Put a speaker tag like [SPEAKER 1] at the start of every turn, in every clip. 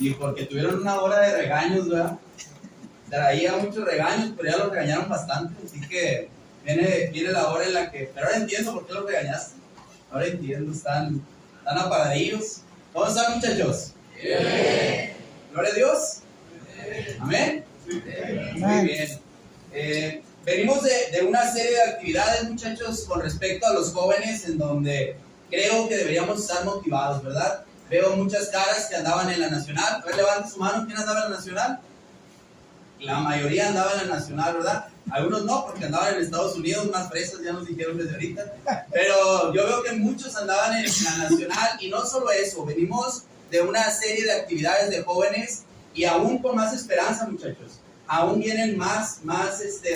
[SPEAKER 1] y porque tuvieron una hora de regaños, ¿verdad? Traía muchos regaños, pero ya los regañaron bastante, así que viene la hora en la que... Pero ahora entiendo por qué los regañaste. Ahora entiendo, están apagadillos. ¿Cómo están, muchachos? Bien. ¿Gloria a Dios? Bien. ¿Amén? Sí. Muy bien. Venimos de una serie de actividades, muchachos, con respecto a los jóvenes, en donde creo que deberíamos estar motivados, ¿verdad? Veo muchas caras que andaban en la Nacional. A ver, levante su mano, ¿quién andaba en la Nacional? La mayoría andaba en la Nacional, ¿verdad? Algunos no, porque andaban en Estados Unidos, más fresas, ya nos dijeron desde ahorita. Pero yo veo que muchos andaban en la Nacional, y no solo eso, venimos de una serie de actividades de jóvenes, y aún con más esperanza, muchachos. Aún vienen más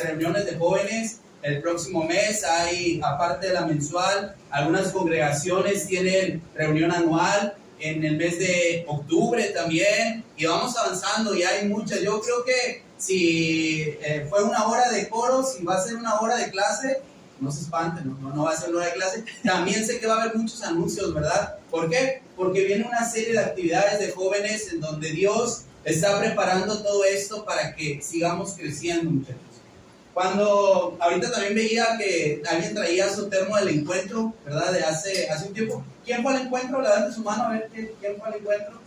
[SPEAKER 1] reuniones de jóvenes. El próximo mes hay, aparte de la mensual, algunas congregaciones tienen reunión anual. En el mes de octubre también, y vamos avanzando, y hay muchas. Yo creo que si fue una hora de coro, si va a ser una hora de clase, no se espanten, no va a ser una hora de clase. También sé que va a haber muchos anuncios, ¿verdad? ¿Por qué? Porque viene una serie de actividades de jóvenes en donde Dios está preparando todo esto para que sigamos creciendo, muchachos. Cuando ahorita también veía que alguien traía su termo del encuentro, ¿verdad? De hace un tiempo. ¿Quién fue al encuentro? Levante su mano a ver quién fue al encuentro.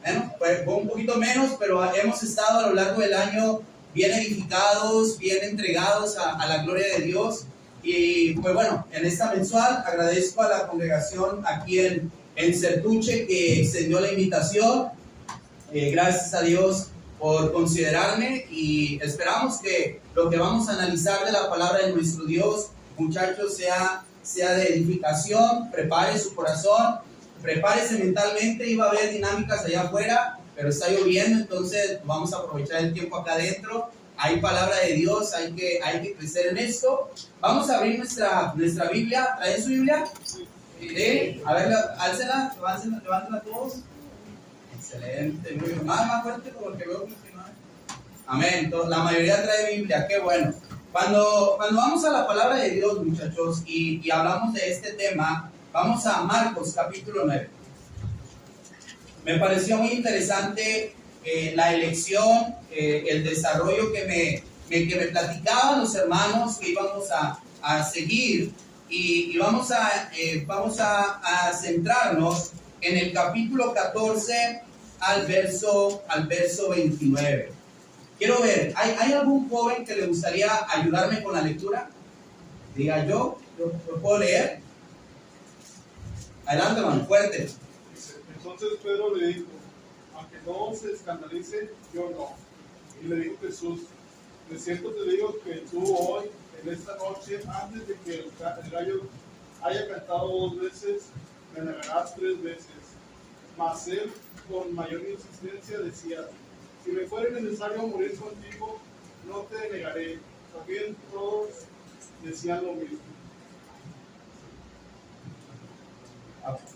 [SPEAKER 1] Bueno, pues fue un poquito menos, pero hemos estado a lo largo del año bien edificados, bien entregados a la gloria de Dios. Y pues bueno, en esta mensual agradezco a la congregación aquí en Certuche que extendió la invitación. Gracias a Dios por considerarme, y esperamos que lo que vamos a analizar de la palabra de nuestro Dios, muchachos, sea de edificación. Prepare su corazón, prepárese mentalmente. Iba a haber dinámicas allá afuera, pero está lloviendo, entonces vamos a aprovechar el tiempo acá adentro. Hay palabra de Dios, hay que crecer en esto. Vamos a abrir nuestra Biblia. ¿Traen su Biblia? Sí. A ver, álcela, levántela todos. Excelente, muy bien. Más fuerte porque veo que no hay. Amén. Entonces, la mayoría trae Biblia, qué bueno. Cuando vamos a la palabra de Dios, muchachos, y hablamos de este tema, vamos a Marcos capítulo 9. Me pareció muy interesante la elección, el desarrollo que me platicaban los hermanos que íbamos a seguir, y vamos a centrarnos en el capítulo 14 al verso 29. Quiero ver, ¿hay algún joven que le gustaría ayudarme con la lectura? Diga yo puedo leer. Adelante, hermano, fuerte.
[SPEAKER 2] Entonces Pedro le dijo: aunque no se escandalice, yo no. Y le dijo Jesús: de cierto te digo que tú hoy, en esta noche, antes de que el gallo haya cantado 2 veces, me negarás 3 veces. Mas él, con mayor insistencia, decía: si me fuera necesario morir contigo, no te negaré. También todos decían lo mismo.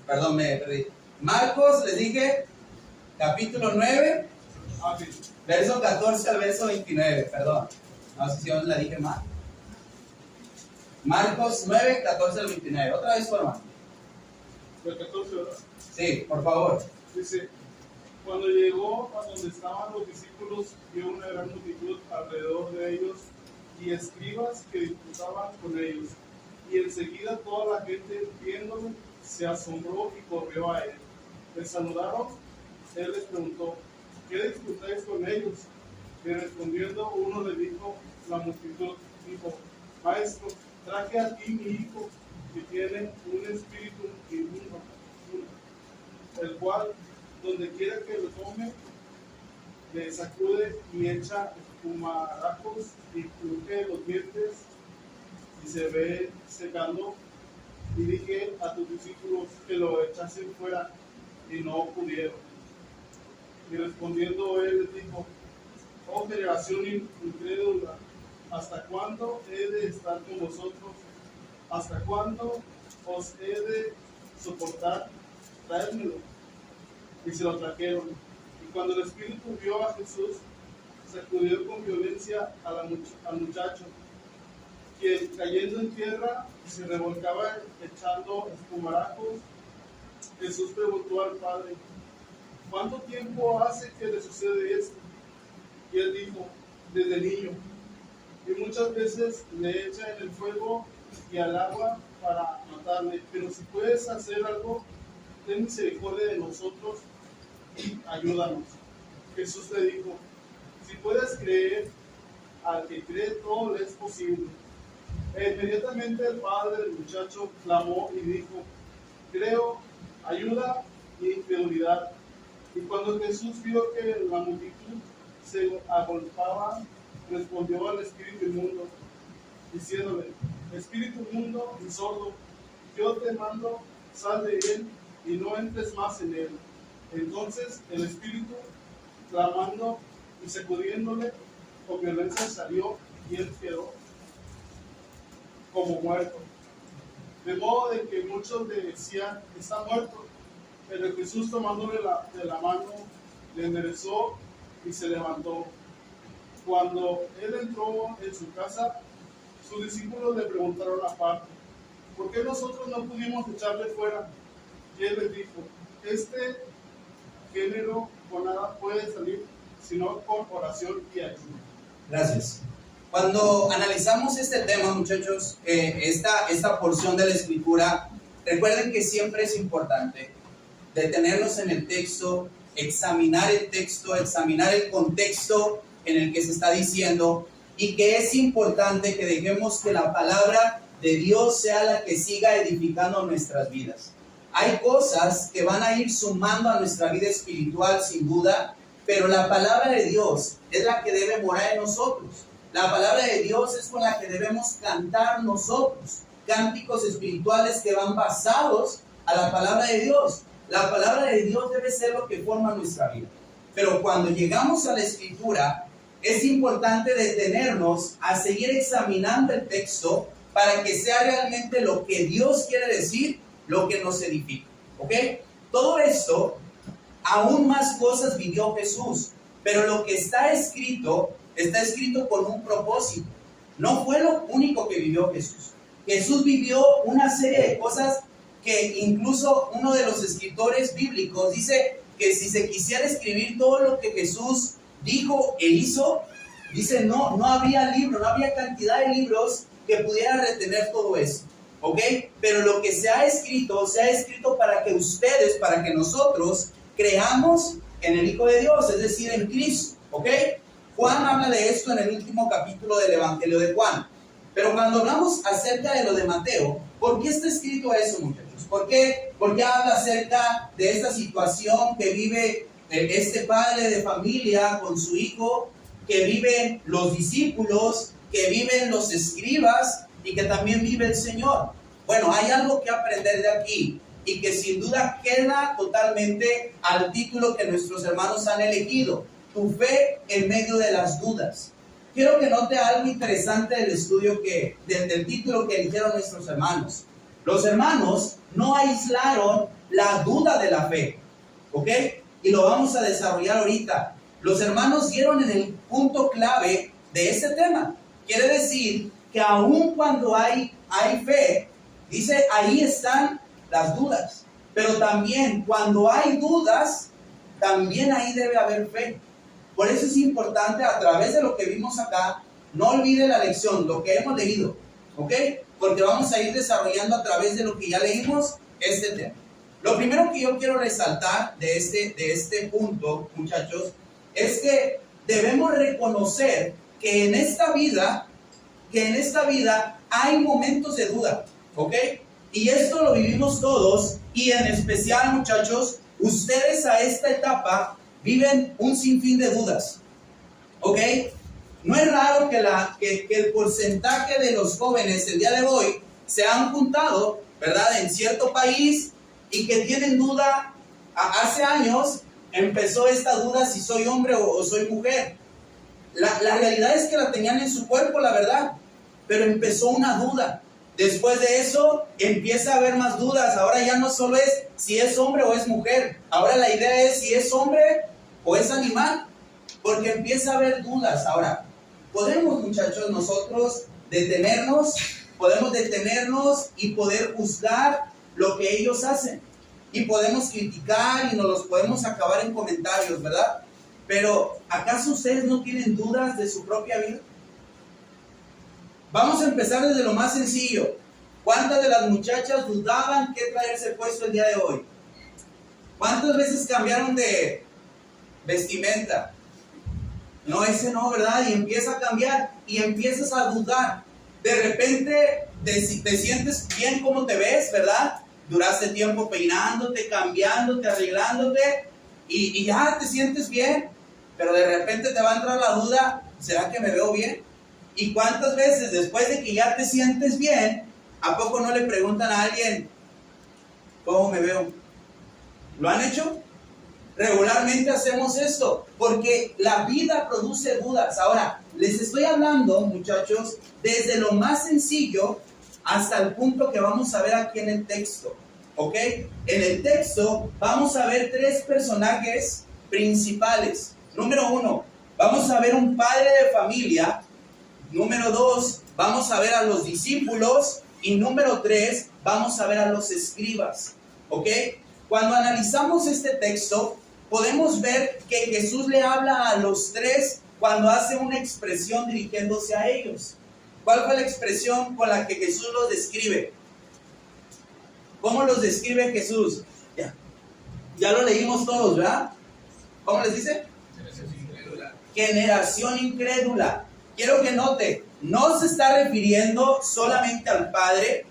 [SPEAKER 1] Perdón, me perdí. Marcos, les dije, capítulo 9, verso 14 al verso 29, perdón. No sé si yo la dije mal. Marcos 9, 14 al 29. Otra vez, hermano.
[SPEAKER 2] El 14, ¿verdad?
[SPEAKER 1] Sí, por favor.
[SPEAKER 2] Dice: cuando llegó a donde estaban los discípulos, vio una gran multitud alrededor de ellos y escribas que disputaban con ellos. Y enseguida toda la gente, viéndolo, se asombró y corrió a él. Le saludaron. Él les preguntó: ¿qué disputáis con ellos? Y respondiendo, uno le dijo: la multitud dijo: Maestro, traje a ti mi hijo, que tiene un espíritu inmundo, el cual, donde quiera que lo tome, le sacude y echa espumarajos y cruje los dientes y se ve secando. Y dije a tus discípulos que lo echasen fuera, y no pudieron. Y respondiendo él les dijo: oh generación incrédula, ¿hasta cuándo he de estar con vosotros? ¿Hasta cuándo os he de soportar? Traédmelo. Y se lo trajeron. Y cuando el espíritu vio a Jesús, sacudió con violencia al muchacho, quien, cayendo en tierra, se revolcaba echando espumarajos. Jesús preguntó al padre: ¿cuánto tiempo hace que le sucede esto? Y él dijo, desde niño. Y muchas veces le echan en el fuego y al agua para matarle. Pero si puedes hacer algo, ten misericordia de nosotros y ayúdanos. Jesús le dijo, si puedes creer, al que cree todo le es posible. E inmediatamente el padre del muchacho clamó y dijo, creo, ayuda y incredulidad. Y cuando Jesús vio que la multitud se agolpaba, respondió al espíritu inmundo, diciéndole, espíritu inmundo y sordo, yo te mando, sal de él y no entres más en él. Entonces el espíritu, clamando y sacudiéndole con violencia, salió y él quedó como muerto. De modo de que muchos le decían, está muerto. Pero Jesús, tomándole de la mano, le enderezó y se levantó. Cuando él entró en su casa, sus discípulos le preguntaron aparte, ¿por qué nosotros no pudimos echarle fuera? Y él les dijo, este género con nada puede salir, sino con oración y ayuno.
[SPEAKER 1] Gracias. Cuando analizamos este tema, muchachos, esta porción de la Escritura, recuerden que siempre es importante detenernos en el texto, examinar el texto, examinar el contexto en el que se está diciendo, y que es importante que dejemos que la palabra de Dios sea la que siga edificando nuestras vidas. Hay cosas que van a ir sumando a nuestra vida espiritual, sin duda, pero la palabra de Dios es la que debe morar en nosotros. La palabra de Dios es con la que debemos cantar nosotros, cánticos espirituales que van basados a la palabra de Dios. La palabra de Dios debe ser lo que forma nuestra vida. Pero cuando llegamos a la Escritura, es importante detenernos a seguir examinando el texto para que sea realmente lo que Dios quiere decir, lo que nos edifica. ¿Ok? Todo esto, aún más cosas vivió Jesús, pero lo que está escrito con un propósito. No fue lo único que vivió Jesús. Jesús vivió una serie de cosas que incluso uno de los escritores bíblicos dice que si se quisiera escribir todo lo que Jesús dijo e hizo, dice no habría libro, no habría cantidad de libros que pudiera retener todo eso. ¿Ok? Pero lo que se ha escrito para que ustedes, para que nosotros creamos en el Hijo de Dios, es decir, en Cristo. ¿Ok? Juan habla de esto en el último capítulo del Evangelio de Juan. Pero cuando hablamos acerca de lo de Mateo, ¿por qué está escrito eso, muchachos? ¿Por qué habla acerca de esta situación que vive este padre de familia con su hijo, que viven los discípulos, que viven los escribas y que también vive el Señor? Bueno, hay algo que aprender de aquí y que sin duda queda totalmente al título que nuestros hermanos han elegido: tu fe en medio de las dudas. Quiero que note algo interesante del estudio del título que eligieron nuestros hermanos. Los hermanos no aislaron la duda de la fe, ¿ok? Y lo vamos a desarrollar ahorita. Los hermanos dieron en el punto clave de este tema. Quiere decir que aun cuando hay fe, dice, ahí están las dudas. Pero también cuando hay dudas, también ahí debe haber fe. Por eso es importante, a través de lo que vimos acá, no olvide la lección, lo que hemos leído, ¿ok? Porque vamos a ir desarrollando a través de lo que ya leímos este tema. Lo primero que yo quiero resaltar de este punto, muchachos, es que debemos reconocer que en esta vida hay momentos de duda, ¿ok? Y esto lo vivimos todos, y en especial, muchachos, ustedes a esta etapa viven un sinfín de dudas, ¿ok? No es raro que el porcentaje de los jóvenes el día de hoy se han juntado, ¿verdad?, en cierto país y que tienen duda. Hace años empezó esta duda si soy hombre o soy mujer. La realidad es que la tenían en su cuerpo, la verdad, pero empezó una duda. Después de eso empieza a haber más dudas. Ahora ya no solo es si es hombre o es mujer. Ahora la idea es si es hombre o es animal, porque empieza a haber dudas. Ahora, podemos, muchachos, nosotros podemos detenernos y poder juzgar lo que ellos hacen. y podemos criticar y nos los podemos acabar en comentarios, ¿verdad? Pero ¿acaso ustedes no tienen dudas de su propia vida? Vamos a empezar desde lo más sencillo. ¿Cuántas de las muchachas dudaban qué traerse puesto el día de hoy? ¿Cuántas veces cambiaron de vestimenta? No, ese no, ¿verdad? Y empieza a cambiar y empiezas a dudar. De repente te sientes bien como te ves, ¿verdad? Duraste tiempo peinándote, cambiándote, arreglándote y ya te sientes bien. Pero de repente te va a entrar la duda, ¿será que me veo bien? ¿Y cuántas veces después de que ya te sientes bien, a poco no le preguntan a alguien, ¿cómo me veo? ¿Lo han hecho? Regularmente hacemos esto, porque la vida produce dudas. Ahora, les estoy hablando, muchachos, desde lo más sencillo hasta el punto que vamos a ver aquí en el texto, ¿ok? En el texto vamos a ver 3 personajes principales. Número 1, vamos a ver un padre de familia. Número 2, vamos a ver a los discípulos. Y número 3, vamos a ver a los escribas, ¿ok? Cuando analizamos este texto, podemos ver que Jesús le habla a los 3 cuando hace una expresión dirigiéndose a ellos. ¿Cuál fue la expresión con la que Jesús los describe? ¿Cómo los describe Jesús? Ya lo leímos todos, ¿verdad? ¿Cómo les dice? Generación incrédula. Quiero que note, no se está refiriendo solamente al Padre,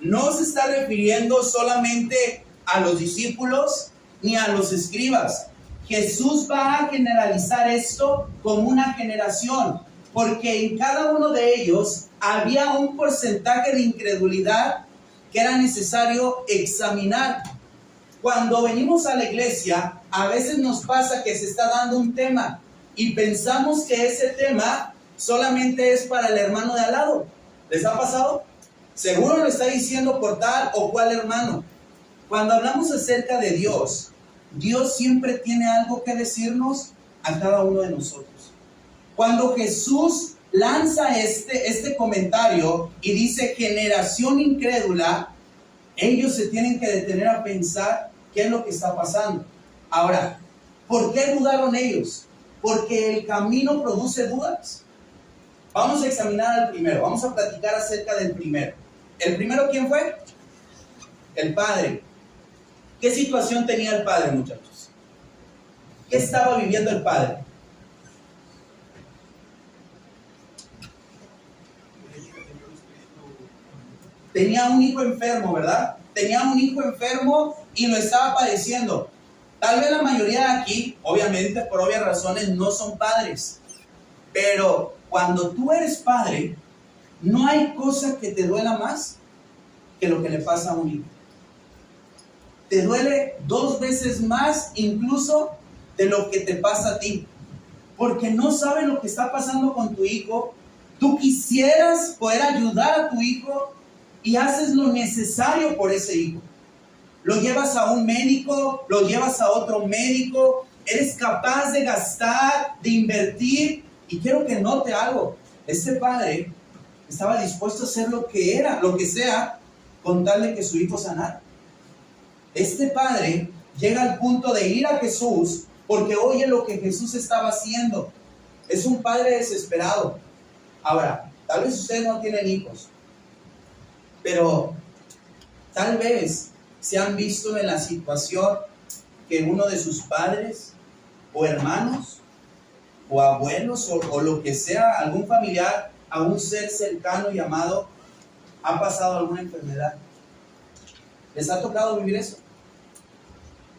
[SPEAKER 1] no se está refiriendo solamente a los discípulos ni a los escribas. Jesús va a generalizar esto como una generación, porque en cada uno de ellos había un porcentaje de incredulidad que era necesario examinar. Cuando venimos a la iglesia, a veces nos pasa que se está dando un tema y pensamos que ese tema solamente es para el hermano de al lado. ¿Les ha pasado? Seguro lo está diciendo por tal o cual hermano. Cuando hablamos acerca de Dios, Dios siempre tiene algo que decirnos a cada uno de nosotros. Cuando Jesús lanza este comentario y dice generación incrédula, ellos se tienen que detener a pensar qué es lo que está pasando. Ahora, ¿por qué dudaron ellos? Porque el camino produce dudas. Vamos a examinar al primero, vamos a platicar acerca del primero. ¿El primero quién fue? El padre. ¿Qué situación tenía el padre, muchachos? ¿Qué estaba viviendo el padre? Tenía un hijo enfermo, ¿verdad? Tenía un hijo enfermo y lo estaba padeciendo. Tal vez la mayoría de aquí, obviamente por obvias razones, no son padres. Pero cuando tú eres padre, no hay cosa que te duela más que lo que le pasa a un hijo. Te duele 2 veces más incluso de lo que te pasa a ti. Porque no sabes lo que está pasando con tu hijo. Tú quisieras poder ayudar a tu hijo y haces lo necesario por ese hijo. Lo llevas a un médico, lo llevas a otro médico, eres capaz de gastar, de invertir. Y quiero que note algo. Este padre estaba dispuesto a hacer lo que sea, con tal de que su hijo sanara. Este padre llega al punto de ir a Jesús porque oye lo que Jesús estaba haciendo. Es un padre desesperado. Ahora, tal vez ustedes no tienen hijos, pero tal vez se han visto en la situación que uno de sus padres o hermanos o abuelos o lo que sea, algún familiar, a un ser cercano y amado, ha pasado alguna enfermedad. ¿Les ha tocado vivir eso?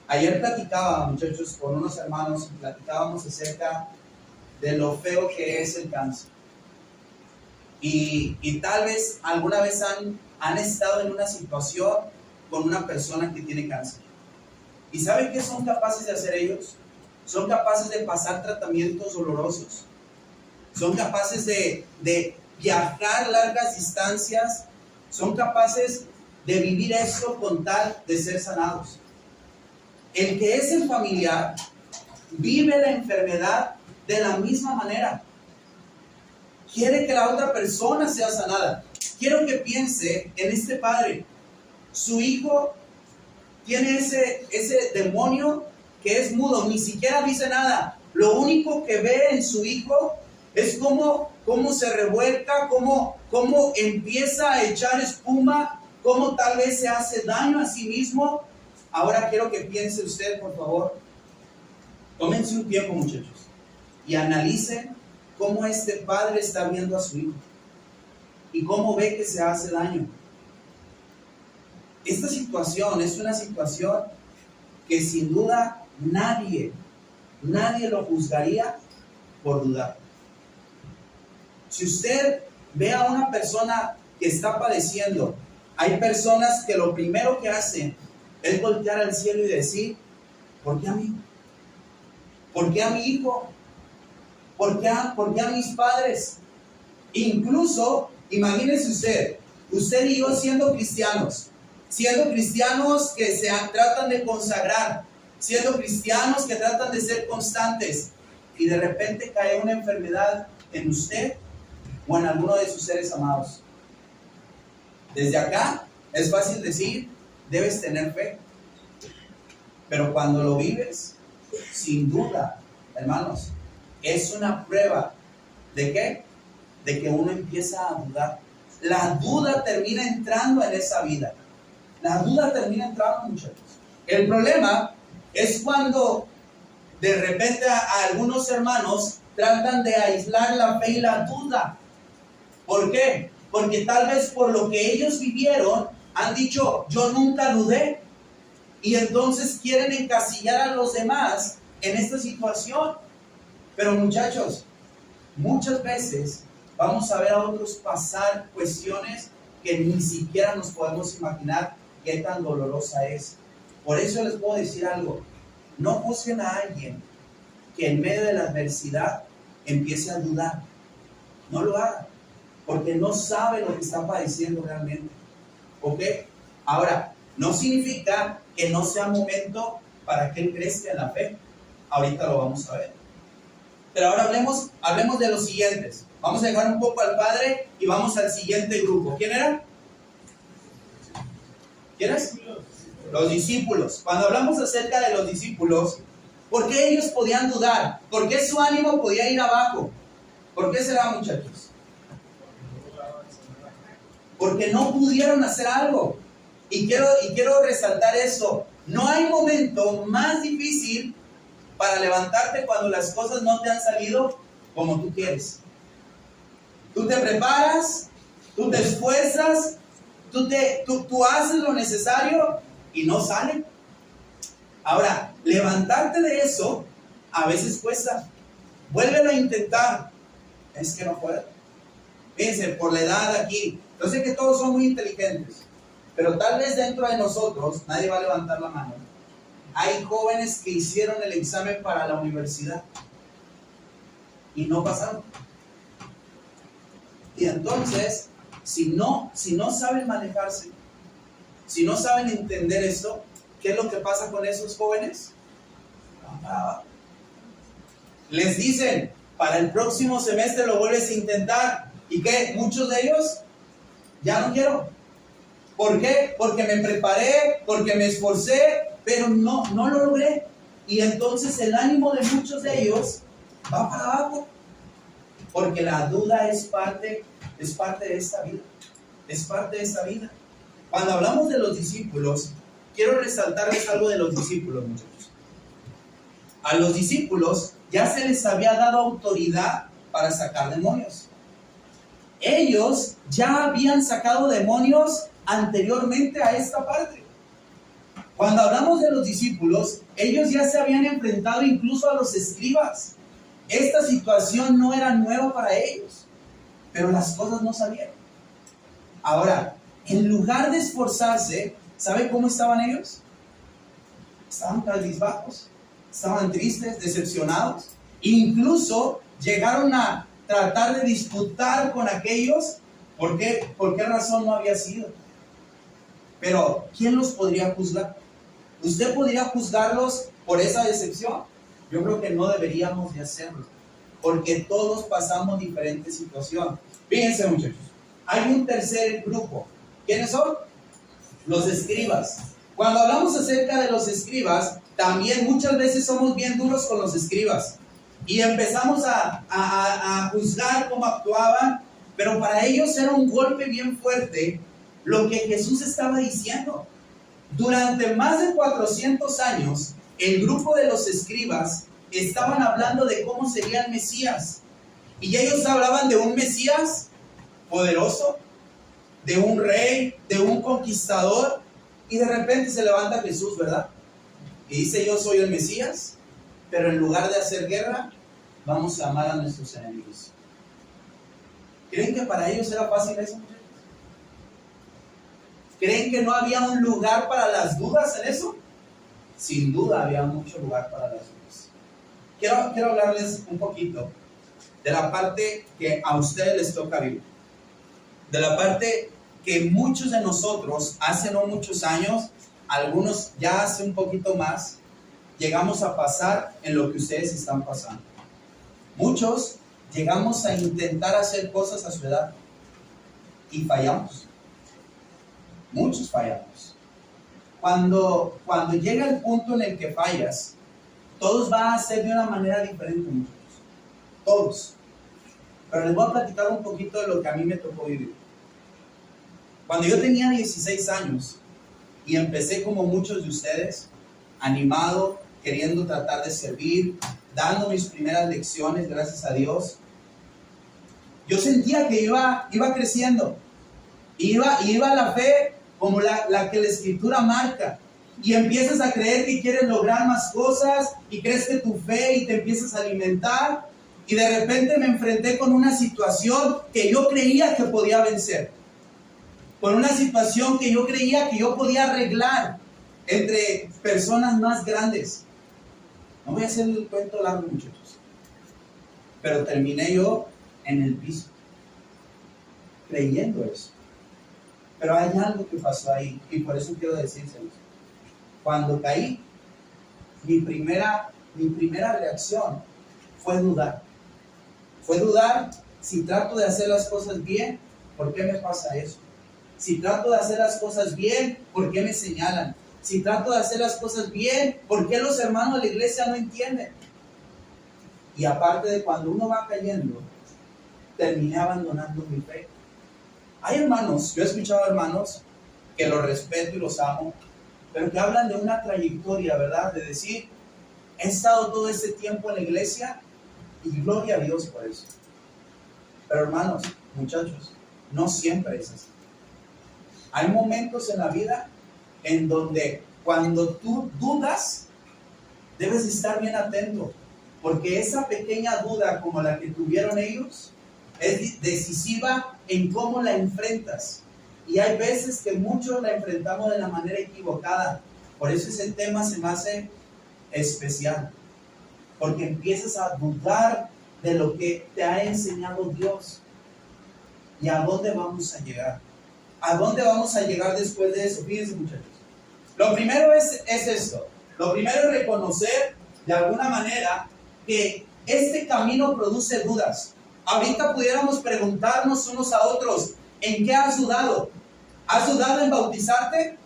[SPEAKER 1] Ayer platicaba, muchachos, con unos hermanos, platicábamos acerca de lo feo que es el cáncer. Y tal vez alguna vez han estado en una situación con una persona que tiene cáncer. ¿Y saben qué son capaces de hacer ellos? Son capaces de pasar tratamientos dolorosos. Son capaces de viajar largas distancias. Son capaces de vivir esto con tal de ser sanados. El que es el familiar vive la enfermedad de la misma manera. Quiere que la otra persona sea sanada. Quiero que piense en este padre. Su hijo tiene ese demonio que es mudo, ni siquiera dice nada. Lo único que ve en su hijo es cómo se revuelca, cómo empieza a echar espuma, cómo tal vez se hace daño a sí mismo. Ahora quiero que piense usted, por favor. Tómense un tiempo, muchachos, y analicen cómo este padre está viendo a su hijo y cómo ve que se hace daño. Esta situación es una situación que sin duda nadie lo juzgaría por dudar. Si usted ve a una persona que está padeciendo, hay personas que lo primero que hacen es voltear al cielo y decir: ¿por qué a mí? ¿Por qué a mi hijo? ¿Por qué a mis padres? Incluso, imagínese usted y yo siendo cristianos que se tratan de consagrar, siendo cristianos que tratan de ser constantes, y de repente cae una enfermedad en usted o en alguno de sus seres amados. Desde acá es fácil decir: debes tener fe. Pero cuando lo vives, sin duda, hermanos, es una prueba ¿de qué? De que uno empieza a dudar. La duda termina entrando en esa vida. La duda termina entrando, muchachos. El problema es cuando de repente a algunos hermanos tratan de aislar la fe y la duda. ¿Por qué? Porque tal vez por lo que ellos vivieron han dicho: yo nunca dudé. Y entonces quieren encasillar a los demás en esta situación. Pero muchachos, muchas veces vamos a ver a otros pasar cuestiones que ni siquiera nos podemos imaginar qué tan dolorosa es. Por eso les puedo decir algo: no juzguen a alguien que en medio de la adversidad empiece a dudar. No lo hagan, porque no sabe lo que está padeciendo realmente. ¿Ok? Ahora, no significa que no sea momento para que él crezca en la fe. Ahorita lo vamos a ver. Pero ahora hablemos de los siguientes. Vamos a dejar un poco al padre y vamos al siguiente grupo. ¿Quién era? ¿Quiénes? Los discípulos. Cuando hablamos acerca de los discípulos, ¿por qué ellos podían dudar? ¿Por qué su ánimo podía ir abajo? ¿Por qué será, muchachos? Porque no pudieron hacer algo. Y quiero resaltar eso. No hay momento más difícil para levantarte cuando las cosas no te han salido como tú quieres. Tú te preparas, tú te esfuerzas, tú haces lo necesario y no sale. Ahora, levantarte de eso a veces cuesta. Vuélvelo a intentar. Es que no puedo. Fíjense, por la edad aquí. Yo sé que todos son muy inteligentes, pero tal vez dentro de nosotros nadie va a levantar la mano. Hay jóvenes que hicieron el examen para la universidad y no pasaron. Y entonces, si no saben manejarse, si no saben entender esto, ¿qué es lo que pasa con esos jóvenes? Les dicen: para el próximo semestre lo vuelves a intentar. ¿Y qué? Muchos de ellos ya no quiero. ¿Por qué? Porque me preparé, porque me esforcé, pero no lo logré. Y entonces el ánimo de muchos de ellos va para abajo. Porque la duda es parte de esta vida. Es parte de esta vida. Cuando hablamos de los discípulos, quiero resaltarles algo de los discípulos, muchachos. A los discípulos ya se les había dado autoridad para sacar demonios. Ellos ya habían sacado demonios anteriormente a esta parte. Cuando hablamos de los discípulos, ellos ya se habían enfrentado incluso a los escribas. Esta situación no era nueva para ellos, pero las cosas no salieron. Ahora, en lugar de esforzarse, ¿saben cómo estaban ellos? Estaban cabizbajos, estaban tristes, decepcionados. Incluso llegaron a tratar de disputar con aquellos. ¿Por qué razón no había sido? Pero, ¿quién los podría juzgar? ¿Usted podría juzgarlos por esa decepción? Yo creo que no deberíamos de hacerlo, porque todos pasamos diferentes situaciones. Fíjense, muchachos, hay un tercer grupo. ¿Quiénes son? Los escribas. Cuando hablamos acerca de los escribas, también muchas veces somos bien duros con los escribas y empezamos a juzgar cómo actuaban, pero para ellos era un golpe bien fuerte lo que Jesús estaba diciendo. Durante más de 400 años, el grupo de los escribas estaban hablando de cómo sería el Mesías. Y ellos hablaban de un Mesías poderoso, de un rey, de un conquistador. Y de repente se levanta Jesús, ¿verdad? Y dice: yo soy el Mesías, pero en lugar de hacer guerra, vamos a amar a nuestros enemigos. ¿Creen que para ellos era fácil eso, muchachos? ¿Creen que no había un lugar para las dudas en eso? Sin duda había mucho lugar para las dudas. Quiero hablarles un poquito de la parte que a ustedes les toca vivir. De la parte que muchos de nosotros, hace no muchos años, algunos ya hace un poquito más, llegamos a pasar en lo que ustedes están pasando. Muchos llegamos a intentar hacer cosas a su edad y fallamos. Muchos fallamos. Cuando llega el punto en el que fallas, todos van a ser de una manera diferente, muchachos. Todos. Pero les voy a platicar un poquito de lo que a mí me tocó vivir. Cuando yo tenía 16 años y empecé como muchos de ustedes, animado, queriendo tratar de servir, dando mis primeras lecciones, gracias a Dios, yo sentía que iba creciendo. Iba la fe como la que la Escritura marca. Y empiezas a creer que quieres lograr más cosas y crees que tu fe y te empiezas a alimentar. Y de repente me enfrenté con una situación que yo creía que podía vencer. Con una situación que yo creía que yo podía arreglar entre personas más grandes. No voy a hacer el cuento largo, muchachos. Pero terminé yo en el piso, creyendo eso. Pero hay algo que pasó ahí, y por eso quiero decírselos. Cuando caí, mi primera reacción fue dudar. Fue dudar si trato de hacer las cosas bien, ¿por qué me pasa eso? Si trato de hacer las cosas bien, ¿por qué me señalan? Si trato de hacer las cosas bien, ¿por qué los hermanos de la iglesia no entienden? Y aparte de cuando uno va cayendo, terminé abandonando mi fe. Hay hermanos, yo he escuchado hermanos que los respeto y los amo, pero que hablan de una trayectoria, ¿verdad? De decir, he estado todo este tiempo en la iglesia y gloria a Dios por eso. Pero hermanos, muchachos, no siempre es así. Hay momentos en la vida en donde cuando tú dudas, debes estar bien atento, porque esa pequeña duda como la que tuvieron ellos es decisiva en cómo la enfrentas. Y hay veces que muchos la enfrentamos de la manera equivocada. Por eso ese tema se me hace especial, porque empiezas a dudar de lo que te ha enseñado Dios. ¿Y a dónde vamos a llegar? ¿A dónde vamos a llegar después de eso? Fíjense, muchachos. Lo primero es esto. Lo primero es reconocer de alguna manera que este camino produce dudas. Ahorita pudiéramos preguntarnos unos a otros, ¿en qué has dudado? ¿Has dudado en bautizarte?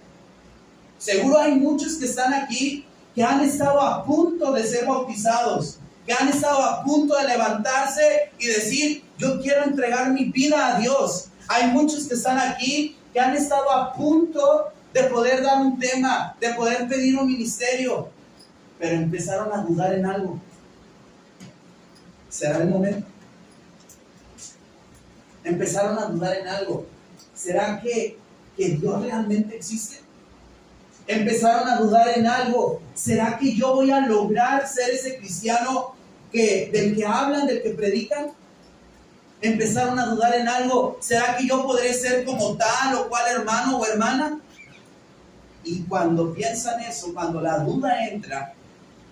[SPEAKER 1] Seguro hay muchos que están aquí que han estado a punto de ser bautizados, que han estado a punto de levantarse y decir, yo quiero entregar mi vida a Dios. Hay muchos que están aquí que han estado a punto de poder dar un tema, de poder pedir un ministerio, pero empezaron a dudar en algo. ¿Será el momento? Empezaron a dudar en algo. ¿Será que Dios realmente existe? Empezaron a dudar en algo. ¿Será que yo voy a lograr ser ese cristiano del que hablan, del que predican? Empezaron a dudar en algo. ¿Será que yo podré ser como tal o cual hermano o hermana? Y cuando piensan eso, cuando la duda entra,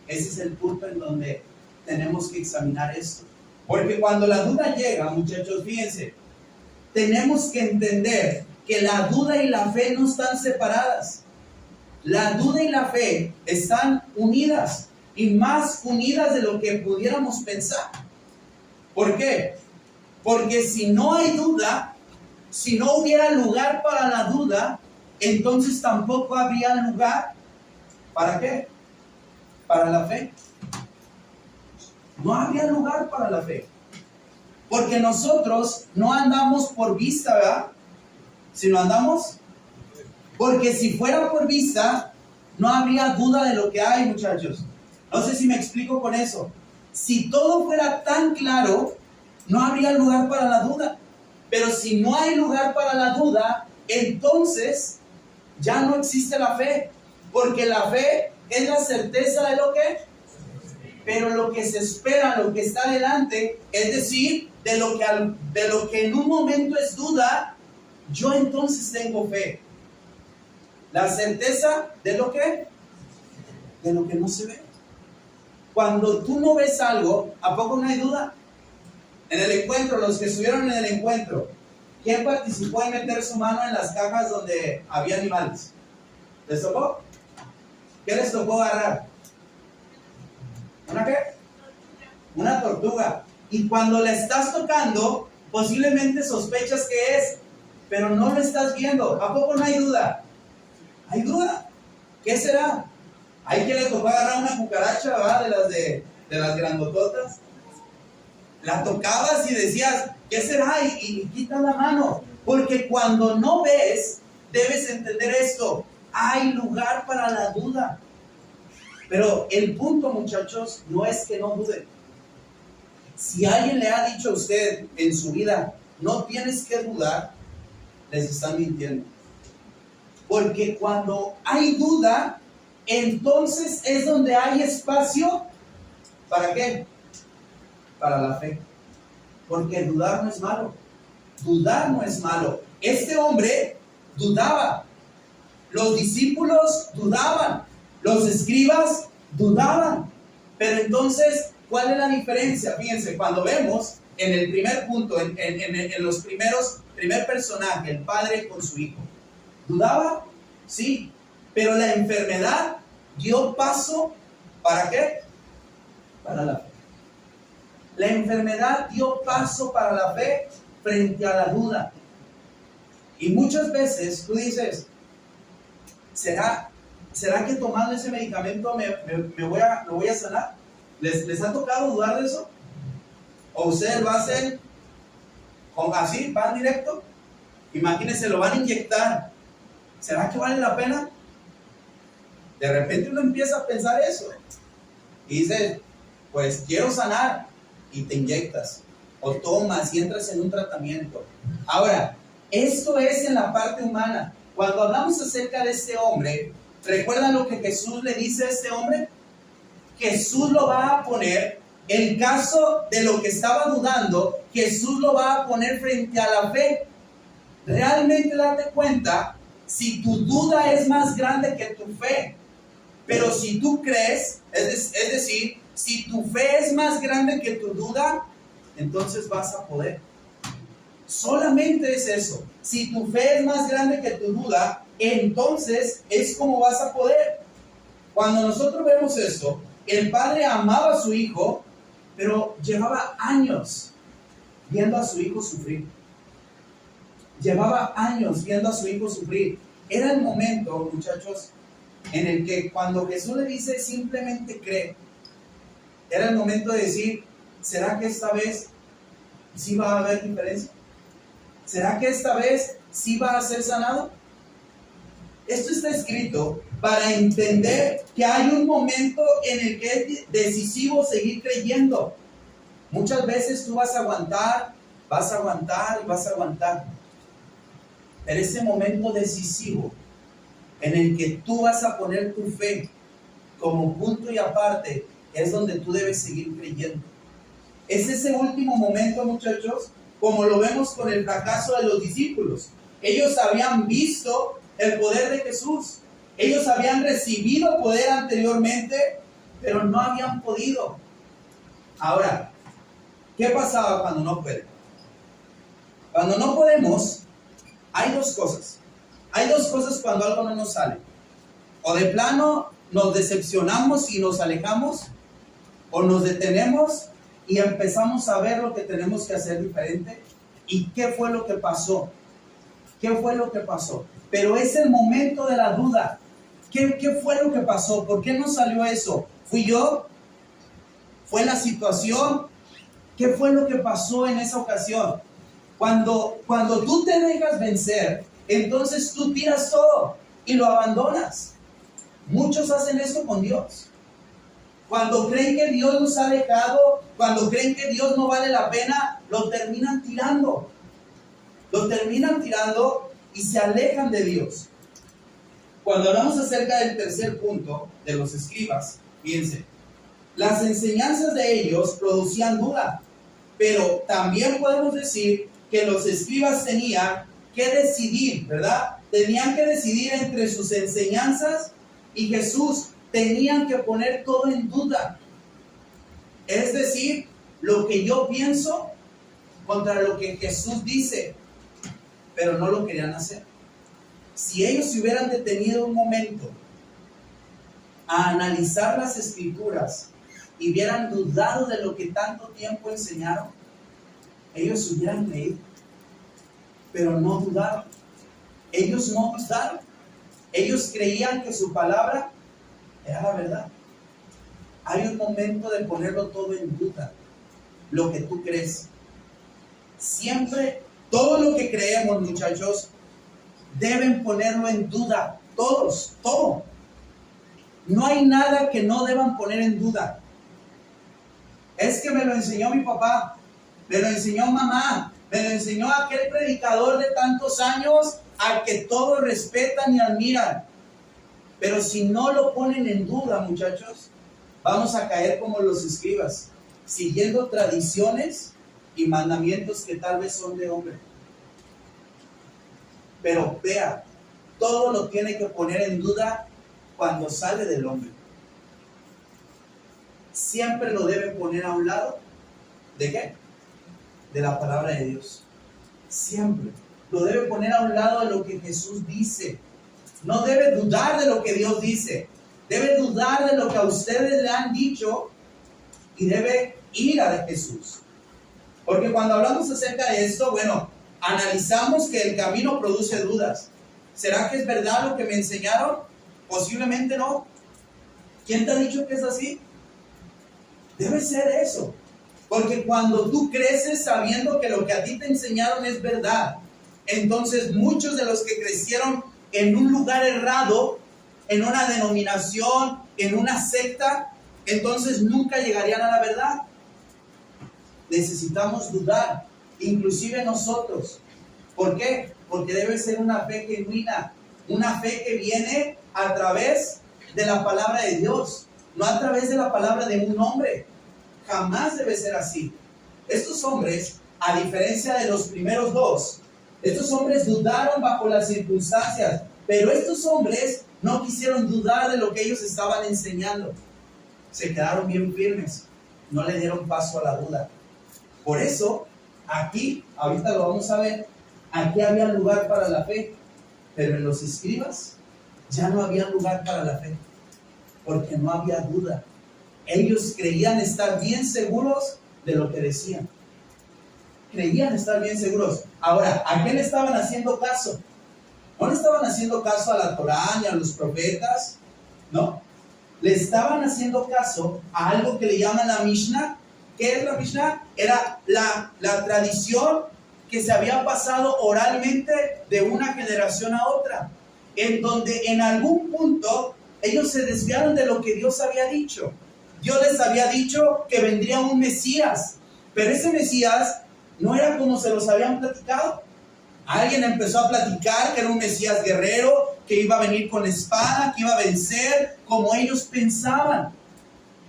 [SPEAKER 1] ese es el punto en donde tenemos que examinar esto. Porque cuando la duda llega, muchachos, fíjense, tenemos que entender que la duda y la fe no están separadas. La duda y la fe están unidas, y más unidas de lo que pudiéramos pensar. ¿Por qué? Porque si no hay duda, si no hubiera lugar para la duda, entonces tampoco habría lugar, ¿para qué? Para la fe. No habría lugar para la fe. Porque nosotros no andamos por vista, ¿verdad? Sino andamos. Porque si fuera por vista, no habría duda de lo que hay, muchachos. No sé si me explico con eso. Si todo fuera tan claro, no habría lugar para la duda. Pero si no hay lugar para la duda, entonces ya no existe la fe. Porque la fe es la certeza de lo que, pero lo que se espera, lo que está delante, es decir, de lo que en un momento es duda, yo entonces tengo fe. La certeza de lo que no se ve. Cuando tú no ves algo, ¿a poco no hay duda? En el encuentro, los que estuvieron en el encuentro, ¿quién participó en meter su mano en las cajas donde había animales? ¿Les tocó? ¿Qué les tocó agarrar? ¿Una qué? Una tortuga. Y cuando la estás tocando, posiblemente sospechas que es, pero no lo estás viendo. ¿A poco no hay duda? ¿Hay duda? ¿Qué será? Hay quien le tocó agarrar una cucaracha, ¿verdad? De las grandototas. La tocabas y decías, ¿qué será? Y quitas la mano. Porque cuando no ves, debes entender esto. Hay lugar para la duda. Pero el punto, muchachos, no es que no duden. Si alguien le ha dicho a usted en su vida, no tienes que dudar, les están mintiendo. Porque cuando hay duda, entonces es donde hay espacio. ¿Para qué? Para la fe. Porque dudar no es malo. Dudar no es malo. Este hombre dudaba. Los discípulos dudaban. Los escribas dudaban. Pero entonces, ¿cuál es la diferencia? Fíjense, cuando vemos en el primer punto, en los primer personaje, el padre con su hijo. ¿Dudaba? Sí. Pero la enfermedad dio paso, ¿para qué? Para la fe. La enfermedad dio paso para la fe frente a la duda. Y muchas veces tú dices, ¿será que tomando ese medicamento me voy a sanar? ¿Les ha tocado dudar de eso? ¿O ustedes lo hacen así, van directo? Imagínense, lo van a inyectar. ¿Será que vale la pena? De repente uno empieza a pensar eso. Y dice, pues quiero sanar. Y te inyectas. O tomas y entras en un tratamiento. Ahora, esto es en la parte humana. Cuando hablamos acerca de este hombre, ¿recuerdan lo que Jesús le dice a este hombre? Jesús lo va a poner, en caso de lo que estaba dudando, Jesús lo va a poner frente a la fe. Realmente date cuenta, si tu duda es más grande que tu fe, pero si tú crees, es decir, si tu fe es más grande que tu duda, entonces vas a poder. Solamente es eso. Si tu fe es más grande que tu duda, entonces es como vas a poder. Cuando nosotros vemos esto, el padre amaba a su hijo, pero llevaba años viendo a su hijo sufrir. Llevaba años viendo a su hijo sufrir. Era el momento, muchachos, en el que cuando Jesús le dice simplemente cree, era el momento de decir, ¿será que esta vez sí va a haber diferencia? ¿Será que esta vez sí va a ser sanado? Esto está escrito para entender que hay un momento en el que es decisivo seguir creyendo. Muchas veces tú vas a aguantar y vas a aguantar. Pero ese momento decisivo en el que tú vas a poner tu fe como punto y aparte es donde tú debes seguir creyendo. Es ese último momento, muchachos, como lo vemos con el fracaso de los discípulos. Ellos habían visto el poder de Jesús. Ellos habían recibido poder anteriormente, pero no habían podido. Ahora, ¿qué pasaba cuando no pueden? Cuando no podemos, hay dos cosas. Hay dos cosas cuando algo no nos sale. O de plano nos decepcionamos y nos alejamos, o nos detenemos y empezamos a ver lo que tenemos que hacer diferente. ¿Y qué fue lo que pasó? ¿Qué fue lo que pasó? Pero es el momento de la duda. ¿Qué fue lo que pasó? ¿Por qué no salió eso? ¿Fui yo? ¿Fue la situación? ¿Qué fue lo que pasó en esa ocasión? Cuando tú te dejas vencer, entonces tú tiras todo y lo abandonas. Muchos hacen eso con Dios. Cuando creen que Dios nos ha dejado, cuando creen que Dios no vale la pena, lo terminan tirando. Lo terminan tirando y se alejan de Dios. Cuando hablamos acerca del tercer punto de los escribas, fíjense, las enseñanzas de ellos producían duda, pero también podemos decir que los escribas tenían que decidir, ¿verdad? Tenían que decidir entre sus enseñanzas y Jesús. Tenían que poner todo en duda. Es decir, lo que yo pienso contra lo que Jesús dice, pero no lo querían hacer. Si ellos se hubieran detenido un momento a analizar las escrituras y hubieran dudado de lo que tanto tiempo enseñaron, ellos hubieran creído, pero no dudaron. Ellos no dudaron. Ellos creían que su palabra era la verdad. Hay un momento de ponerlo todo en duda. Lo que tú crees. Siempre, todo lo que creemos, muchachos, deben ponerlo en duda. Todos, todo. No hay nada que no deban poner en duda. Es que me lo enseñó mi papá, me lo enseñó mamá, me lo enseñó aquel predicador de tantos años al que todos respetan y admiran. Pero si no lo ponen en duda, muchachos, vamos a caer como los escribas, siguiendo tradiciones y mandamientos que tal vez son de hombre. Pero vea, todo lo tiene que poner en duda cuando sale del hombre. Siempre lo debe poner a un lado. ¿De qué? De la palabra de Dios. Siempre. Lo debe poner a un lado de lo que Jesús dice. No debe dudar de lo que Dios dice. Debe dudar de lo que a ustedes le han dicho y debe ir a Jesús. Porque cuando hablamos acerca de esto, bueno, analizamos que el camino produce dudas. ¿Será que es verdad lo que me enseñaron? Posiblemente no. ¿Quién te ha dicho que es así? Debe ser eso. Porque cuando tú creces sabiendo que lo que a ti te enseñaron es verdad, entonces muchos de los que crecieron en un lugar errado, en una denominación, en una secta, entonces nunca llegarían a la verdad. Necesitamos dudar, inclusive nosotros. ¿Por qué? Porque debe ser una fe genuina, una fe que viene a través de la palabra de Dios, no a través de la palabra de un hombre. Jamás debe ser así. Estos hombres, a diferencia de los primeros dos, estos hombres dudaron bajo las circunstancias, pero estos hombres no quisieron dudar de lo que ellos estaban enseñando. Se quedaron bien firmes, no le dieron paso a la duda. Por eso, aquí, ahorita lo vamos a ver, aquí había lugar para la fe, pero en los escribas ya no había lugar para la fe, porque no había duda. Ellos creían estar bien seguros de lo que decían. Creían estar bien seguros. Ahora, ¿a qué le estaban haciendo caso? No le estaban haciendo caso a la Torá ni a los profetas, ¿no? Le estaban haciendo caso a algo que le llaman la Mishnah. ¿Qué es la Mishnah? Era la tradición que se había pasado oralmente de una generación a otra, en donde en algún punto ellos se desviaron de lo que Dios había dicho. Dios les había dicho que vendría un Mesías, pero ese Mesías no era como se los habían platicado. Alguien empezó a platicar que era un Mesías guerrero, que iba a venir con espada, que iba a vencer como ellos pensaban.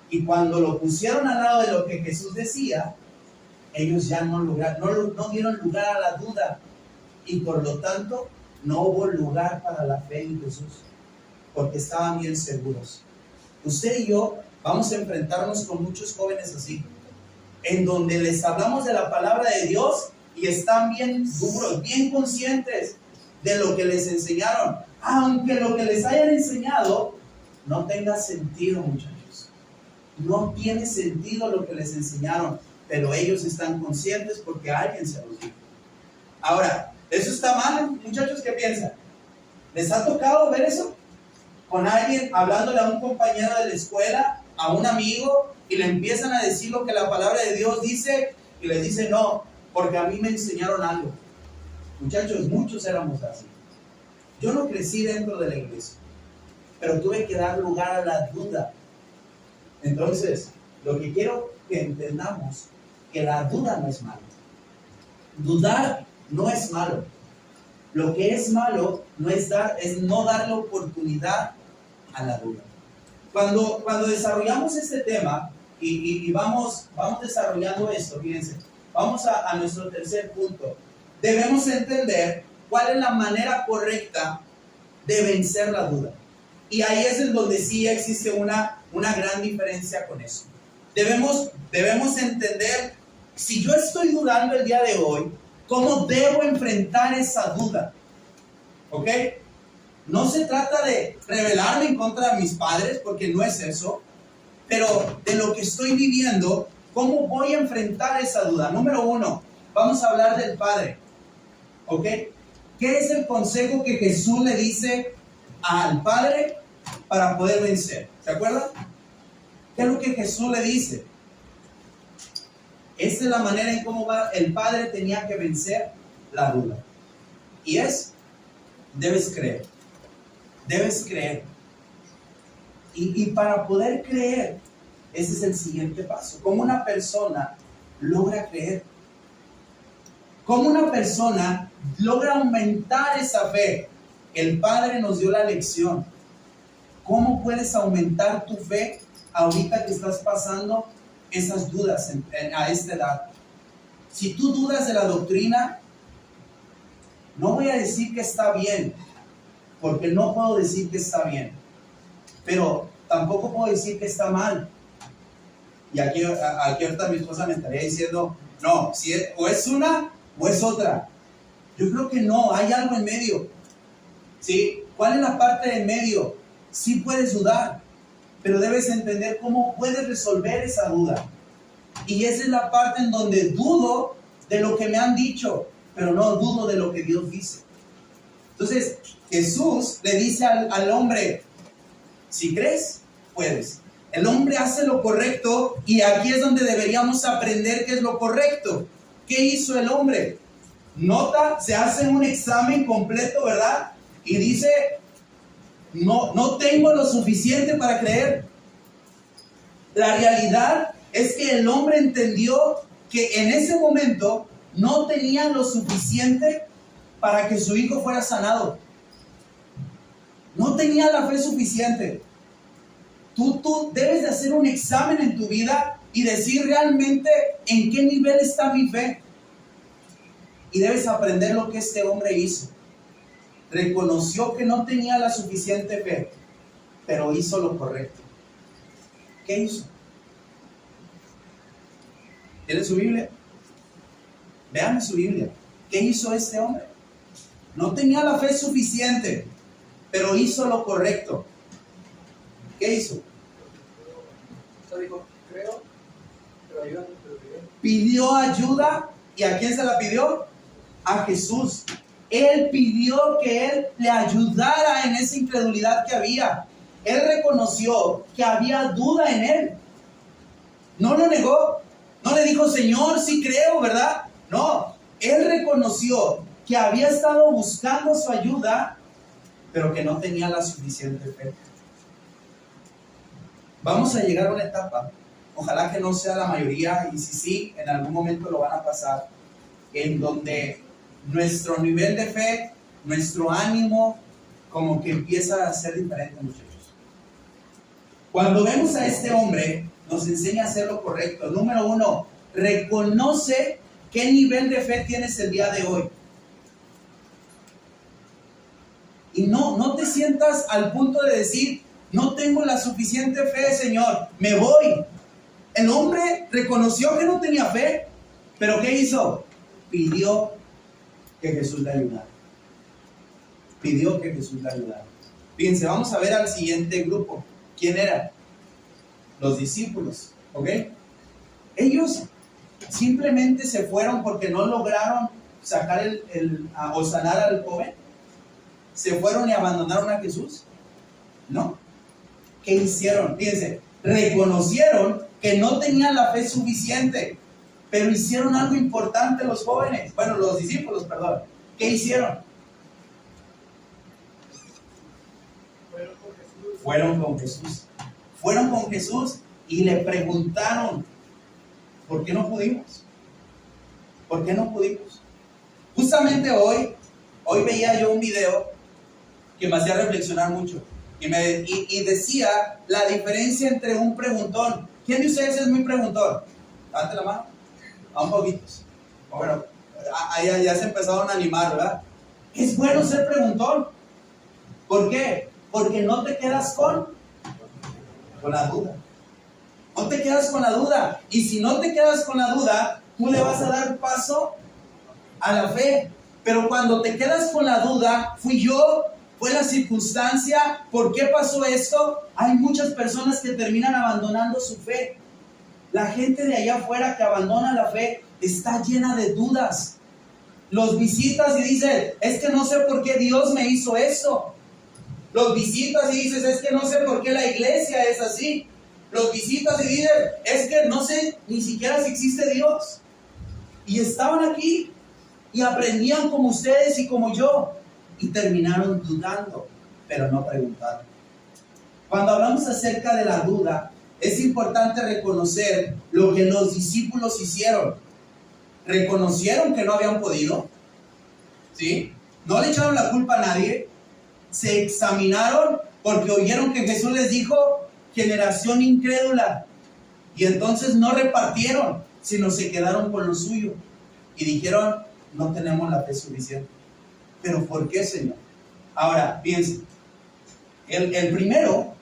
[SPEAKER 1] Y cuando lo pusieron al lado de lo que Jesús decía, ellos ya no dieron lugar a la duda. Y por lo tanto, no hubo lugar para la fe en Jesús, porque estaban bien seguros. Usted y yo vamos a enfrentarnos con muchos jóvenes así, en donde les hablamos de la palabra de Dios y están bien duros, bien conscientes de lo que les enseñaron, aunque lo que les hayan enseñado no tenga sentido, muchachos. No tiene sentido lo que les enseñaron, pero ellos están conscientes porque alguien se los dijo. Ahora, ¿Eso está mal, muchachos? ¿Qué piensan? ¿Les ha tocado ver eso? Con alguien hablándole a un compañero de la escuela, a un amigo, y le empiezan a decir lo que la palabra de Dios dice, y le dice no, porque a mí me enseñaron algo. Muchachos, muchos éramos así. Yo no crecí dentro de la iglesia, pero tuve que dar lugar a la duda. Entonces, lo que quiero que entendamos, que la duda no es malo. Dudar no es malo. Lo que es malo es no darle oportunidad a la duda. Cuando desarrollamos este tema y vamos desarrollando esto, fíjense, vamos a nuestro tercer punto. Debemos entender cuál es la manera correcta de vencer la duda. Y ahí es en donde sí existe una gran diferencia con eso. Debemos entender, si yo estoy dudando el día de hoy, ¿cómo debo enfrentar esa duda? ¿Ok? No se trata de rebelarme en contra de mis padres, porque no es eso, pero de lo que estoy viviendo, ¿cómo voy a enfrentar esa duda? Número uno, vamos a hablar del Padre. ¿Ok? ¿Qué es el consejo que Jesús le dice al Padre para poder vencer? ¿Se acuerdan? ¿Qué es lo que Jesús le dice? Esta es la manera en cómo el Padre tenía que vencer la duda. Y es, debes creer. Debes creer. Y para poder creer, ese es el siguiente paso. ¿Cómo una persona logra creer? ¿Cómo una persona logra aumentar esa fe? El Padre nos dio la lección. ¿Cómo puedes aumentar tu fe ahorita que estás pasando esas dudas a esta edad? Si tú dudas de la doctrina, no voy a decir que está bien, porque no puedo decir que está bien, pero tampoco puedo decir que está mal. Y aquí ahorita mi esposa me estaría diciendo, no, si o es una o es otra. Yo creo que no, hay algo en medio. ¿Sí? ¿Cuál es la parte de en medio? Sí puedes dudar, pero debes entender cómo puedes resolver esa duda. Y esa es la parte en donde dudo de lo que me han dicho, pero no dudo de lo que Dios dice. Entonces, Jesús le dice al hombre, si crees, puedes. El hombre hace lo correcto y aquí es donde deberíamos aprender qué es lo correcto. ¿Qué hizo el hombre? Nota, se hace un examen completo, ¿verdad? Y dice, no tengo lo suficiente para creer. La realidad es que el hombre entendió que en ese momento no tenía lo suficiente para que su hijo fuera sanado. No tenía la fe suficiente. Tú debes de hacer un examen en tu vida y decir realmente en qué nivel está mi fe. Y debes aprender lo que este hombre hizo. Reconoció que no tenía la suficiente fe, pero hizo lo correcto. ¿Qué hizo? ¿Tiene su Biblia? Vean su Biblia. ¿Qué hizo este hombre? No tenía la fe suficiente, pero hizo lo correcto. ¿Qué hizo?
[SPEAKER 3] Dijo, creo, pero ayúdame,
[SPEAKER 1] Pidió ayuda. ¿Y a quién se la pidió? A Jesús. Él pidió que Él le ayudara en esa incredulidad que había. Él reconoció que había duda en Él. No lo negó. No le dijo, Señor, sí creo, ¿verdad? No. Él reconoció que había estado buscando su ayuda, pero que no tenía la suficiente fe. Vamos a llegar a una etapa, ojalá que no sea la mayoría, y si sí, en algún momento lo van a pasar, en donde nuestro nivel de fe, nuestro ánimo, como que empieza a ser diferente, muchachos. Cuando vemos a este hombre, nos enseña a hacer lo correcto. Número uno, reconoce qué nivel de fe tienes el día de hoy. Y no te sientas al punto de decir, no tengo la suficiente fe, Señor, me voy. El hombre reconoció que no tenía fe, pero ¿qué hizo? Pidió que Jesús le ayudara. Pidió que Jesús le ayudara. Fíjense, vamos a ver al siguiente grupo. ¿Quién era? Los discípulos, ¿ok? Ellos simplemente se fueron porque no lograron sacar o sanar al joven? ¿Se fueron y abandonaron a Jesús? No. ¿Qué hicieron? Fíjense, reconocieron que no tenían la fe suficiente, pero hicieron algo importante los jóvenes, bueno, los discípulos, perdón. ¿Qué hicieron? Fueron con Jesús. Fueron con Jesús y le preguntaron, ¿por qué no pudimos? ¿Por qué no pudimos? Justamente hoy veía yo un video que me hacía reflexionar mucho y decía la diferencia entre un preguntón. ¿Quién de ustedes es muy preguntón? Levante la mano. A un poquitos. Bueno, ya se empezaron a animar, ¿verdad? Es bueno ser preguntón. ¿Por qué? Porque no te quedas con la duda. No te quedas con la duda. Y si no te quedas con la duda, tú le vas a dar paso a la fe. Pero cuando te quedas con la duda, fui yo, fue la circunstancia, ¿por qué pasó esto? Hay muchas personas que terminan abandonando su fe. La gente de allá afuera que abandona la fe está llena de dudas. Los visitas y dicen, es que no sé por qué Dios me hizo eso. Los visitas y dices, es que no sé por qué la iglesia es así. Los visitas y dicen, es que no sé ni siquiera si existe Dios. Y estaban aquí y aprendían como ustedes y como yo. Y terminaron dudando, pero no preguntaron. Cuando hablamos acerca de la duda, es importante reconocer lo que los discípulos hicieron. Reconocieron que no habían podido, ¿sí? No le echaron la culpa a nadie. Se examinaron porque oyeron que Jesús les dijo, generación incrédula. Y entonces no repartieron, sino se quedaron con lo suyo. Y dijeron, no tenemos la fe suficiente. ¿Pero por qué, Señor? Ahora, piensen. El primero,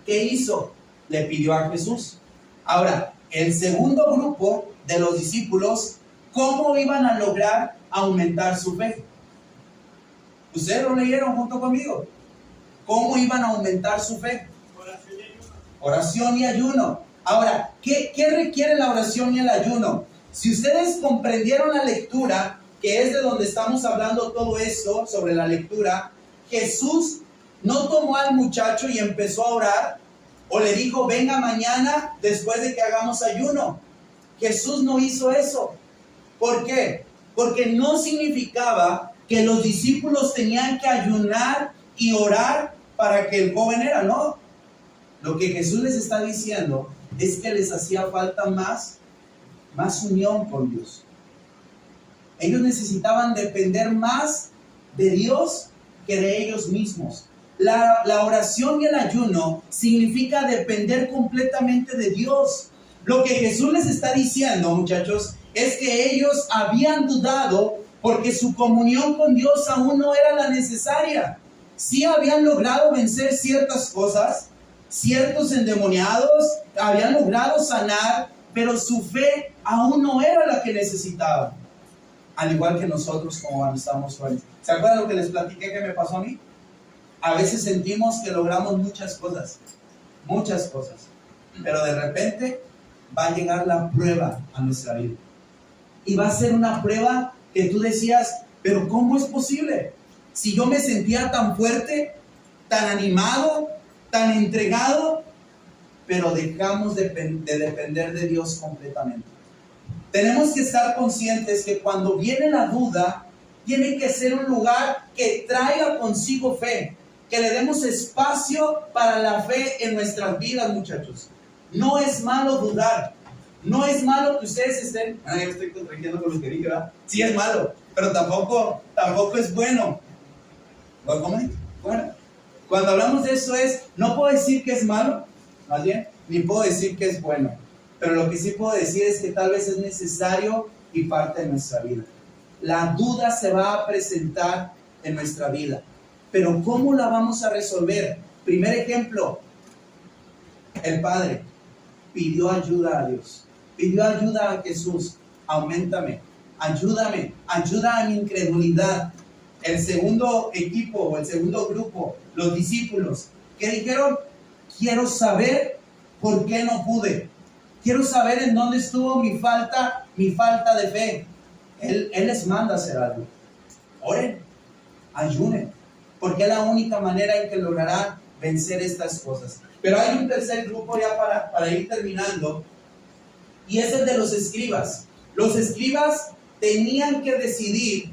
[SPEAKER 1] ¿qué hizo? Le pidió a Jesús. Ahora, el segundo grupo de los discípulos, ¿cómo iban a lograr aumentar su fe? ¿Ustedes lo leyeron junto conmigo? ¿Cómo iban a aumentar su fe? Oración y ayuno. Ahora, ¿qué requiere la oración y el ayuno? Si ustedes comprendieron la lectura, que es de donde estamos hablando todo esto, sobre la lectura, Jesús no tomó al muchacho y empezó a orar, o le dijo, venga mañana después de que hagamos ayuno. Jesús no hizo eso. ¿Por qué? Porque no significaba que los discípulos tenían que ayunar y orar para que el joven era, no. Lo que Jesús les está diciendo es que les hacía falta más unión con Dios. Ellos necesitaban depender más de Dios que de ellos mismos. La oración y el ayuno significa depender completamente de Dios. Lo que Jesús les está diciendo, muchachos, es que ellos habían dudado porque su comunión con Dios aún no era la necesaria. Sí habían logrado vencer ciertas cosas, ciertos endemoniados, habían logrado sanar, pero su fe aún no era la que necesitaban. Al igual que nosotros como estamos hoy. ¿Se acuerdan lo que les platiqué que me pasó a mí? A veces sentimos que logramos muchas cosas, pero de repente va a llegar la prueba a nuestra vida. Y va a ser una prueba que tú decías, pero ¿cómo es posible? Si yo me sentía tan fuerte, tan animado, tan entregado, pero dejamos de depender de Dios completamente. Tenemos que estar conscientes que cuando viene la duda, tiene que ser un lugar que traiga consigo fe, que le demos espacio para la fe en nuestras vidas, muchachos. No es malo dudar, no es malo que ustedes estén... yo estoy contradiciendo con lo que dije, ¿verdad? Sí es malo, pero tampoco es bueno. ¿Cómo es? Bueno, cuando hablamos de eso no puedo decir que es malo, más bien, ni puedo decir que es bueno. Pero lo que sí puedo decir es que tal vez es necesario y parte de nuestra vida. La duda se va a presentar en nuestra vida. Pero ¿cómo la vamos a resolver? Primer ejemplo, el padre pidió ayuda a Dios. Pidió ayuda a Jesús. Auméntame, ayúdame, ayuda a mi incredulidad. El segundo equipo o el segundo grupo, los discípulos, ¿qué dijeron? Quiero saber por qué no pude. Quiero saber en dónde estuvo mi falta de fe. Él les manda a hacer algo. Oren, ayunen, porque es la única manera en que lograrán vencer estas cosas. Pero hay un tercer grupo ya para ir terminando, y es el de los escribas. Los escribas tenían que decidir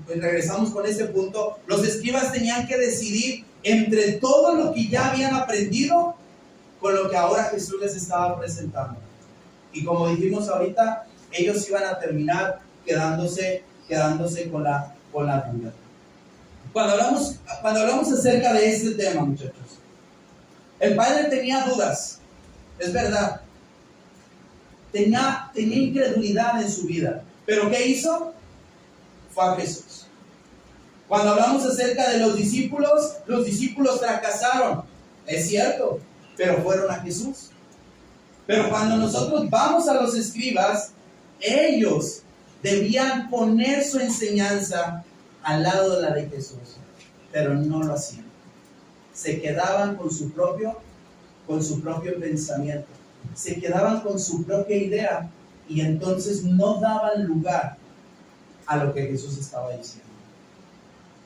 [SPEAKER 1] regresamos con ese punto, los escribas tenían que decidir entre todo lo que ya habían aprendido con lo que ahora Jesús les estaba presentando. Y como dijimos ahorita, ellos iban a terminar quedándose con la duda. Cuando hablamos acerca de este tema, muchachos, el padre tenía dudas, es verdad. Tenía incredulidad en su vida. ¿Pero qué hizo? Fue a Jesús. Cuando hablamos acerca de los discípulos fracasaron. Es cierto, pero fueron a Jesús. Pero cuando nosotros vamos a los escribas, ellos debían poner su enseñanza al lado de la de Jesús, pero no lo hacían. Se quedaban con su propio pensamiento, se quedaban con su propia idea, y entonces no daban lugar a lo que Jesús estaba diciendo.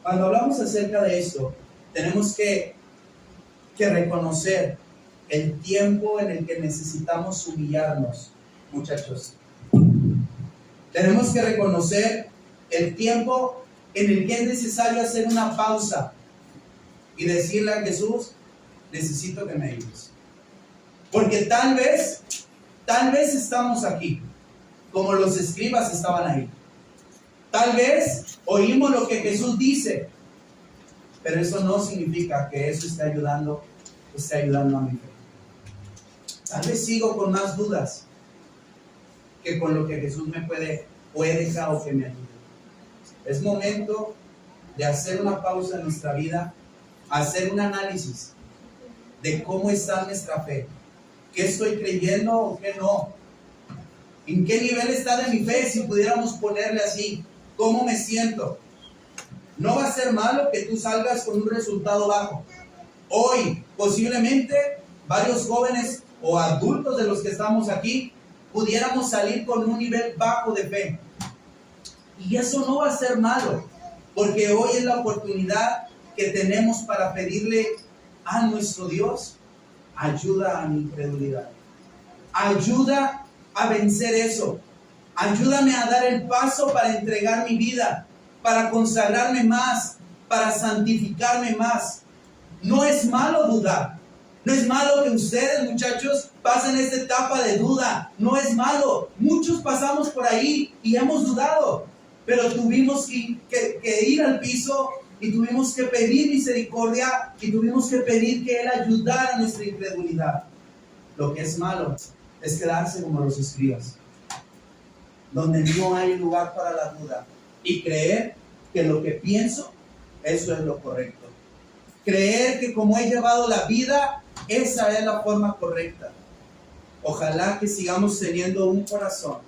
[SPEAKER 1] Cuando hablamos acerca de esto, tenemos que reconocer el tiempo en el que necesitamos humillarnos, muchachos. Tenemos que reconocer el tiempo en el que es necesario hacer una pausa y decirle a Jesús: necesito que me ayudes. Porque tal vez estamos aquí, como los escribas estaban ahí. Tal vez oímos lo que Jesús dice, pero eso no significa que eso esté ayudando a mi fe. Tal vez sigo con más dudas que con lo que Jesús me puede dejar o que me ayude. Es momento de hacer una pausa en nuestra vida, hacer un análisis de cómo está nuestra fe. ¿Qué estoy creyendo o qué no? ¿En qué nivel está de mi fe, si pudiéramos ponerle así? ¿Cómo me siento? No va a ser malo que tú salgas con un resultado bajo. Hoy, posiblemente, varios jóvenes o adultos de los que estamos aquí, pudiéramos salir con un nivel bajo de fe. Y eso no va a ser malo, porque hoy es la oportunidad que tenemos para pedirle a nuestro Dios ayuda a mi incredulidad. Ayuda a vencer eso. Ayúdame a dar el paso para entregar mi vida, para consagrarme más, para santificarme más. No es malo dudar. No es malo que ustedes, muchachos, pasen esta etapa de duda. No es malo. Muchos pasamos por ahí y hemos dudado, pero tuvimos que ir al piso y tuvimos que pedir misericordia y tuvimos que pedir que Él ayudara a nuestra incredulidad. Lo que es malo es quedarse como los escribas, donde no hay lugar para la duda, y creer que lo que pienso, eso es lo correcto. Creer que como he llevado la vida, esa es la forma correcta. Ojalá que sigamos teniendo un corazón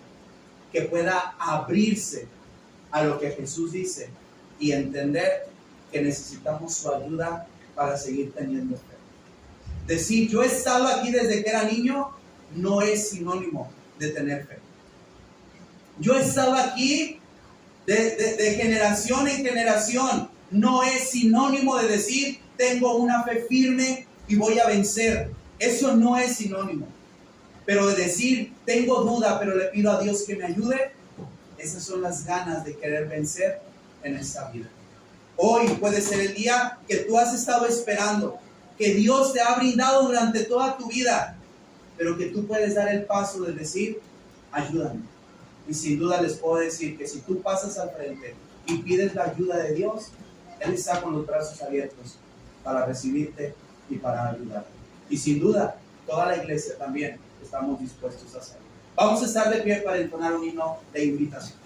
[SPEAKER 1] que pueda abrirse a lo que Jesús dice y entender que necesitamos su ayuda para seguir teniendo fe. Decir yo he estado aquí desde que era niño no es sinónimo de tener fe. Yo he estado aquí de generación en generación no es sinónimo de decir tengo una fe firme y voy a vencer. Eso no es sinónimo. Pero de decir tengo duda pero le pido a Dios que me ayude, esas son las ganas de querer vencer en esta vida. Hoy puede ser el día que tú has estado esperando, que Dios te ha brindado durante toda tu vida, pero que tú puedes dar el paso de decir ayúdame. Y sin duda les puedo decir que si tú pasas al frente y pides la ayuda de Dios, Él está con los brazos abiertos para recibirte y para ayudarte. Y sin duda, toda la iglesia también estamos dispuestos a hacerlo. Vamos a estar de pie para entonar un himno de invitación.